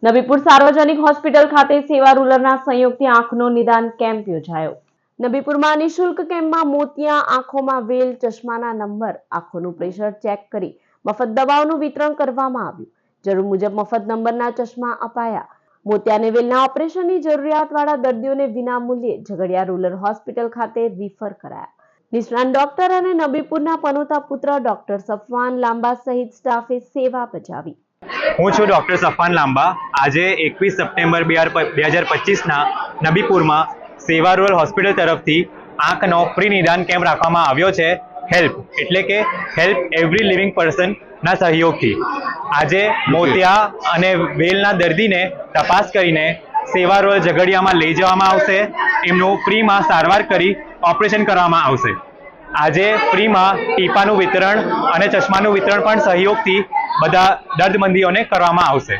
નબીપુર સાર્વજનિક હોસ્પિટલ ખાતે સેવા રૂરલના સહયોગથી આંખનો નિદાન કેમ્પ યોજાયો। નબીપુરમાં નિઃશુલ્ક કેમ્પમાં મોતિયા, આંખોમાં વેલ, ચશ્માના નંબર, આંખોનું પ્રેશર ચેક કરી મફત દવાઓનું વિતરણ કરવામાં આવ્યું। જરૂર મુજબ મફત નંબરના ચશ્મા અપાયા। મોતિયા અને વેલના ઓપરેશનની જરૂરિયાતવાળા દર્દીઓને વિનામૂલ્યે ઝઘડિયા રૂરલ હોસ્પિટલ ખાતે રિફર કરાયા। નિષ્ણાત ડોક્ટર અને નબીપુરના પનોતા પુત્ર ડોક્ટર સફવાન લાંબા સહિત સ્ટાફે સેવા બજાવી। હું છું ડૉક્ટર સફવાન લાંબા। આજે 21 સપ્ટેમ્બર 2025ના નબીપુરમાં સેવા રૂરલ હોસ્પિટલ તરફથી આંખનો ફ્રી નિદાન કેમ્પ રાખવામાં આવ્યો છે। હેલ્પ એટલે કે હેલ્પ એવરી લિવિંગ પર્સનના સહયોગથી આજે મોતિયા અને વેલના દર્દીને તપાસ કરીને સેવા રૂરલ ઝઘડિયામાં લઈ જવામાં આવશે। એમનું ફ્રીમાં સારવાર કરી ઓપરેશન કરવામાં આવશે। આજે ફ્રીમાં ટીપાનું વિતરણ અને ચશ્માનું વિતરણ પણ સહયોગથી બધા દર્દમંદીઓને કરવામાં આવશે।